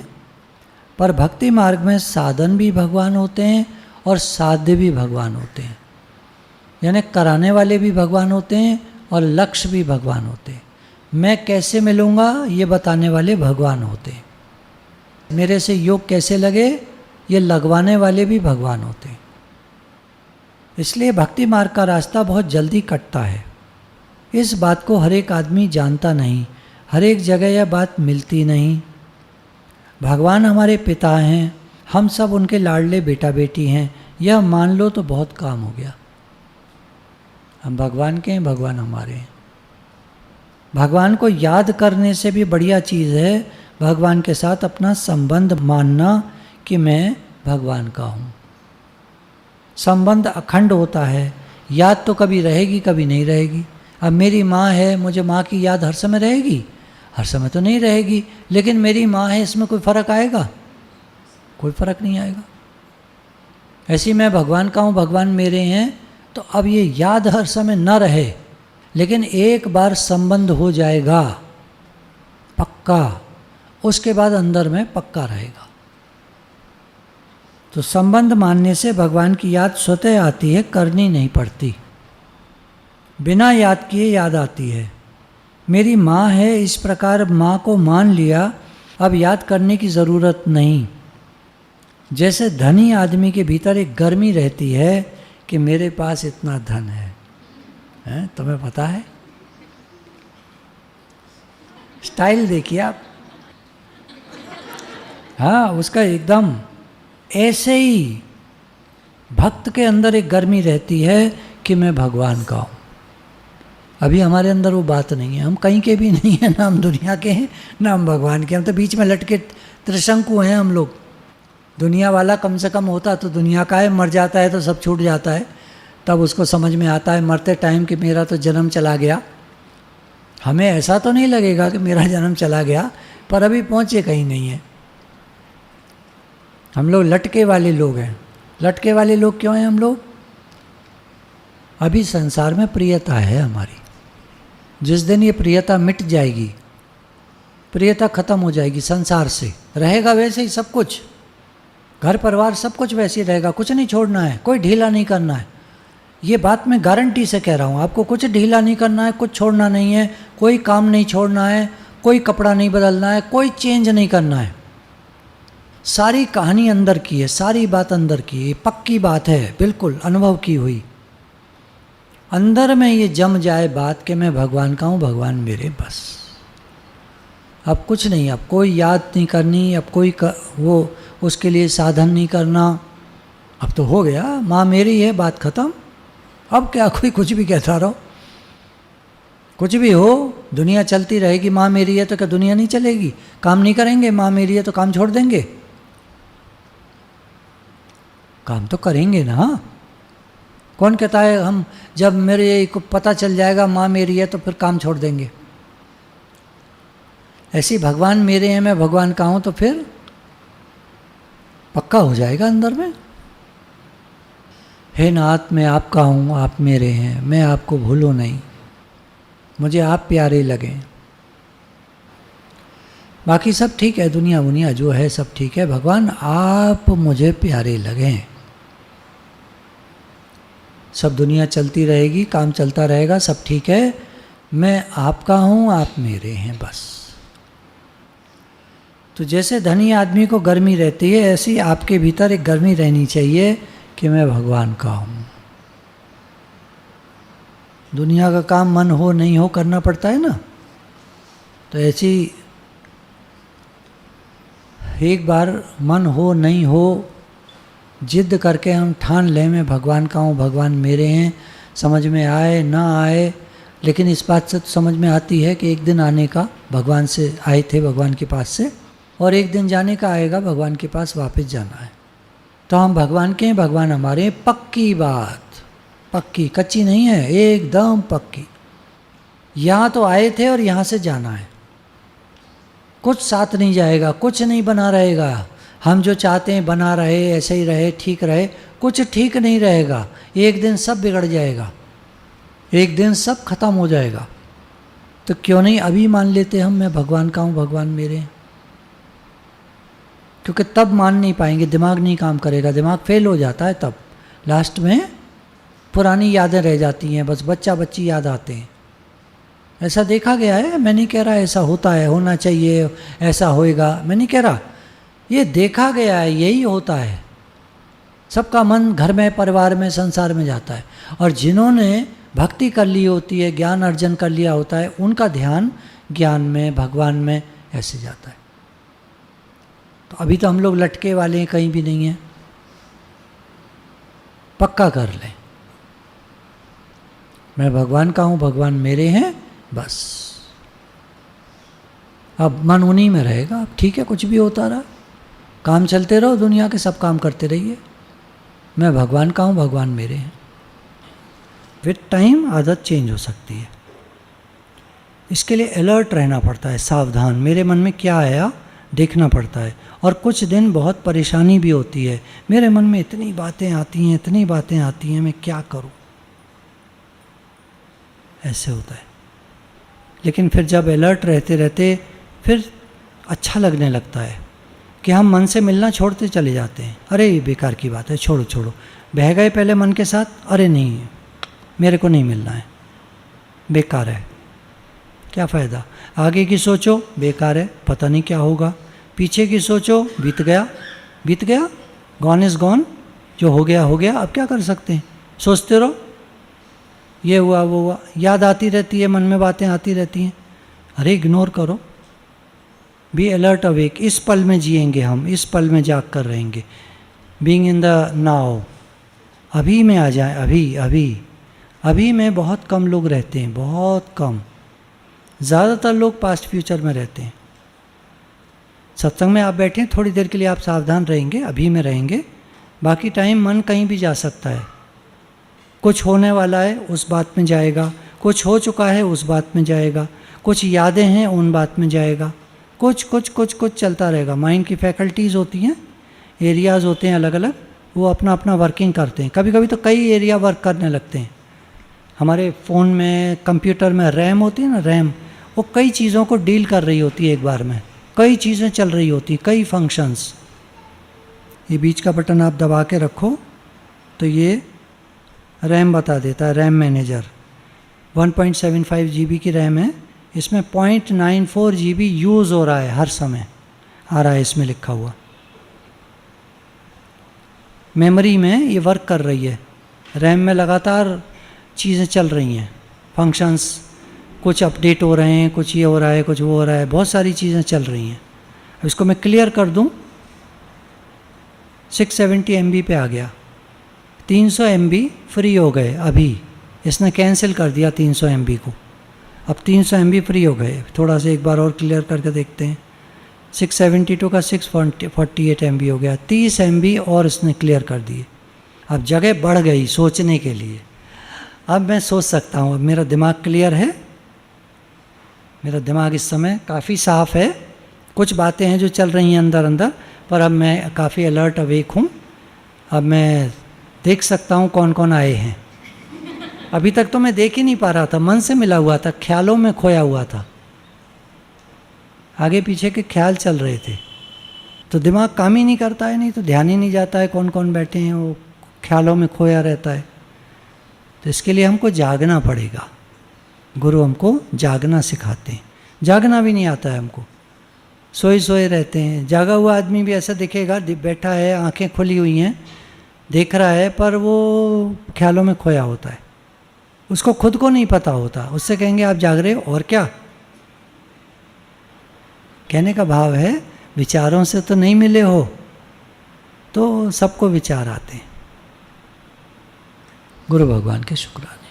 पर भक्ति मार्ग में साधन भी भगवान होते हैं और साध्य भी भगवान होते हैं। यानी कराने वाले भी भगवान होते हैं और लक्ष्य भी भगवान होते हैं। मैं कैसे मिलूँगा ये बताने वाले भगवान होते हैं। मेरे से योग कैसे लगे ये लगवाने वाले भी भगवान होते हैं। इसलिए भक्ति मार्ग का रास्ता बहुत जल्दी कटता है। इस बात को हर एक आदमी जानता नहीं, हर एक जगह यह बात मिलती नहीं। भगवान हमारे पिता हैं, हम सब उनके लाडले बेटा बेटी हैं, यह मान लो तो बहुत काम हो गया। हम भगवान के हैं, भगवान हमारे हैं। भगवान को याद करने से भी बढ़िया चीज़ है भगवान के साथ अपना संबंध मानना कि मैं भगवान का हूँ। संबंध अखंड होता है, याद तो कभी रहेगी कभी नहीं रहेगी। अब मेरी माँ है, मुझे माँ की याद हर समय रहेगी? हर समय तो नहीं रहेगी, लेकिन मेरी माँ है, इसमें कोई फ़र्क आएगा? कोई फ़र्क नहीं आएगा। ऐसे मैं भगवान का हूँ, भगवान मेरे हैं, तो अब ये याद हर समय न रहे, लेकिन एक बार संबंध हो जाएगा पक्का, उसके बाद अंदर में पक्का रहेगा। तो संबंध मानने से भगवान की याद स्वतः आती है, करनी नहीं पड़ती। बिना याद किए याद आती है। मेरी माँ है, इस प्रकार माँ को मान लिया, अब याद करने की ज़रूरत नहीं। जैसे धनी आदमी के भीतर एक गर्मी रहती है कि मेरे पास इतना धन है, तुम्हें पता है? स्टाइल देखिए आप, हाँ, उसका एकदम ऐसे ही भक्त के अंदर एक गर्मी रहती है कि मैं भगवान का हूँ। अभी हमारे अंदर वो बात नहीं है, हम कहीं के भी नहीं है, ना हम दुनिया के हैं ना हम भगवान के, हम तो बीच में लटके त्रिशंकु हैं हम लोग। दुनिया वाला कम से कम होता तो दुनिया का है, मर जाता है तो सब छूट जाता है, तब उसको समझ में आता है मरते टाइम कि मेरा तो जन्म चला गया। हमें ऐसा तो नहीं लगेगा कि मेरा जन्म चला गया, पर अभी पहुँचे कहीं नहीं है। हम लोग लटके वाले लोग हैं। लटके वाले लोग क्यों हैं हम लोग? अभी संसार में प्रियता है हमारी, जिस दिन ये प्रियता मिट जाएगी, प्रियता खत्म हो जाएगी संसार से, रहेगा वैसे ही सब कुछ, घर परिवार सब कुछ वैसे ही रहेगा, कुछ नहीं छोड़ना है, कोई ढीला नहीं करना है। ये बात मैं गारंटी से कह रहा हूँ, आपको कुछ ढीला नहीं करना है, कुछ छोड़ना नहीं है, कोई काम नहीं छोड़ना है, कोई कपड़ा नहीं बदलना है, कोई चेंज नहीं करना है। सारी कहानी अंदर की है, सारी बात अंदर की है, पक्की बात है, बिल्कुल अनुभव की हुई। अंदर में ये जम जाए बात कि मैं भगवान का हूँ, भगवान मेरे, बस। अब कुछ नहीं, अब कोई याद नहीं करनी, अब कोई वो उसके लिए साधन नहीं करना। अब तो हो गया, माँ मेरी है, बात खत्म। अब क्या कोई कुछ भी कहता रहो, कुछ भी हो, दुनिया चलती रहेगी। माँ मेरी है तो क्या दुनिया नहीं चलेगी? काम नहीं करेंगे? माँ मेरी है तो काम छोड़ देंगे? काम तो करेंगे ना। कौन कहता है हम जब मेरे को पता चल जाएगा माँ मेरी है तो फिर काम छोड़ देंगे? ऐसी भगवान मेरे हैं, मैं भगवान का हूँ, तो फिर पक्का हो जाएगा अंदर में। हे नाथ मैं आपका हूँ, आप मेरे हैं, मैं आपको भूलूँ नहीं, मुझे आप प्यारे लगें। बाकी सब ठीक है, दुनिया वुनिया जो है सब ठीक है, भगवान आप मुझे प्यारे लगें। सब दुनिया चलती रहेगी, काम चलता रहेगा, सब ठीक है, मैं आपका हूँ, आप मेरे हैं, बस। तो जैसे धनी आदमी को गर्मी रहती है, ऐसी आपके भीतर एक गर्मी रहनी चाहिए कि मैं भगवान का हूँ। दुनिया का काम मन हो नहीं हो करना पड़ता है ना, तो ऐसी एक बार मन हो नहीं हो जिद करके हम ठान लें मैं भगवान का हूँ, भगवान मेरे हैं, समझ में आए ना आए, लेकिन इस बात से तो समझ में आती है कि एक दिन आने का, भगवान से आए थे भगवान के पास से, और एक दिन जाने का आएगा, भगवान के पास वापस जाना है। तो हम भगवान के हैं, भगवान हमारे हैं, पक्की बात, पक्की, कच्ची नहीं है, एकदम पक्की। यहाँ तो आए थे और यहाँ से जाना है, कुछ साथ नहीं जाएगा, कुछ नहीं बना रहेगा। हम जो चाहते हैं बना रहे, ऐसे ही रहे, ठीक रहे, कुछ ठीक नहीं रहेगा। एक दिन सब बिगड़ जाएगा, एक दिन सब खत्म हो जाएगा। तो क्यों नहीं अभी मान लेते हम, मैं भगवान का हूँ, भगवान मेरे हैं। क्योंकि तब मान नहीं पाएंगे, दिमाग नहीं काम करेगा, दिमाग फेल हो जाता है, तब लास्ट में पुरानी यादें रह जाती हैं, बस बच्चा बच्ची याद आते हैं। ऐसा देखा गया है, मैं नहीं कह रहा ऐसा होता है, होना चाहिए, ऐसा होएगा, मैं नहीं कह रहा, ये देखा गया है, यही होता है। सबका मन घर में, परिवार में, संसार में जाता है, और जिन्होंने भक्ति कर ली होती है, ज्ञान अर्जन कर लिया होता है, उनका ध्यान ज्ञान में, भगवान में ऐसे जाता है। तो अभी तो हम लोग लटके वाले हैं, कहीं भी नहीं है। पक्का कर लें, मैं भगवान का हूँ, भगवान मेरे हैं, बस। अब मन उन्हीं में रहेगा, अब ठीक है, कुछ भी होता रहा, काम चलते रहो, दुनिया के सब काम करते रहिए, मैं भगवान का हूँ, भगवान मेरे हैं। विद टाइम आदत चेंज हो सकती है। इसके लिए अलर्ट रहना पड़ता है, सावधान, मेरे मन में क्या आया देखना पड़ता है। और कुछ दिन बहुत परेशानी भी होती है, मेरे मन में इतनी बातें आती हैं, इतनी बातें आती हैं, मैं क्या करूं, ऐसे होता है। लेकिन फिर जब अलर्ट रहते रहते फिर अच्छा लगने लगता है कि हम मन से मिलना छोड़ते चले जाते हैं। अरे ये बेकार की बात है, छोड़ो छोड़ो, बह गए पहले मन के साथ, अरे नहीं मेरे को नहीं मिलना है, बेकार है, क्या फ़ायदा, आगे की सोचो, बेकार है, पता नहीं क्या होगा, पीछे की सोचो, बीत गया, बीत गया, गॉन इज़ गॉन, जो हो गया हो गया, अब क्या कर सकते हैं, सोचते रहो, ये हुआ वो हुआ, याद आती रहती है, मन में बातें आती रहती हैं, अरे इग्नोर करो, बी अलर्ट अवेक, इस पल में जिएंगे हम, इस पल में जाग कर रहेंगे, बीइंग इन द नाउ, अभी में आ जाए, अभी अभी अभी में बहुत कम लोग रहते हैं, बहुत कम, ज़्यादातर लोग पास्ट फ्यूचर में रहते हैं। सत्संग में आप बैठे, थोड़ी देर के लिए आप सावधान रहेंगे, अभी में रहेंगे, बाकी टाइम मन कहीं भी जा सकता है, कुछ होने वाला है उस बात में जाएगा, कुछ हो चुका है उस बात में जाएगा, कुछ यादें हैं उन बात में जाएगा, कुछ कुछ कुछ कुछ चलता रहेगा। माइंड की फैकल्टीज़ होती हैं, एरियाज़ होते हैं अलग अलग, वो अपना अपना वर्किंग करते हैं। कभी कभी तो कई एरिया वर्क करने लगते हैं। हमारे फ़ोन में, कंप्यूटर में रैम होती है ना, रैम, वो कई चीज़ों को डील कर रही होती है एक बार में, कई चीज़ें चल रही होती, कई फंक्शंस। ये बीच का बटन आप दबा के रखो तो ये रैम बता देता है, रैम मैनेजर। 1.75 GB की रैम है, इसमें 0.94 GB यूज़ हो रहा है, हर समय आ रहा है इसमें लिखा हुआ। मेमोरी में ये वर्क कर रही है, रैम में लगातार चीज़ें चल रही हैं, फंक्शंस, कुछ अपडेट हो रहे हैं, कुछ ये हो रहा है, कुछ वो हो रहा है, बहुत सारी चीज़ें चल रही हैं। अब इसको मैं क्लियर कर दूं, 670 MB पे आ गया, 300 MB फ्री हो गए अभी, इसने कैंसिल कर दिया 300 MB को, अब 300 MB फ्री हो गए। थोड़ा सा एक बार और क्लियर करके देखते हैं, 672 का 648 MB हो गया, 30 MB और इसने क्लियर कर दिए। अब जगह बढ़ गई सोचने के लिए, अब मैं सोच सकता हूँ, अब मेरा दिमाग क्लियर है, मेरा दिमाग इस समय काफ़ी साफ़ है, कुछ बातें हैं जो चल रही हैं अंदर अंदर, पर अब मैं काफ़ी अलर्ट अवेक हूँ। अब मैं देख सकता हूँ कौन कौन आए हैं। अभी तक तो मैं देख ही नहीं पा रहा था, मन से मिला हुआ था, ख्यालों में खोया हुआ था, आगे पीछे के ख्याल चल रहे थे, तो दिमाग काम ही नहीं करता है, नहीं तो ध्यान ही नहीं जाता है कौन कौन बैठे हैं, वो ख्यालों में खोया रहता है। तो इसके लिए हमको जागना पड़ेगा। गुरु हमको जागना सिखाते हैं। जागना भी नहीं आता है हमको, सोए सोए रहते हैं। जागा हुआ आदमी भी ऐसा दिखेगा, बैठा है, आंखें खुली हुई हैं, देख रहा है, पर वो ख्यालों में खोया होता है, उसको खुद को नहीं पता होता। उससे कहेंगे आप जाग रहे हो, और क्या? कहने का भाव है विचारों से तो नहीं मिले हो, तो सबको विचार आते हैं। गुरु भगवान के शुक्राने।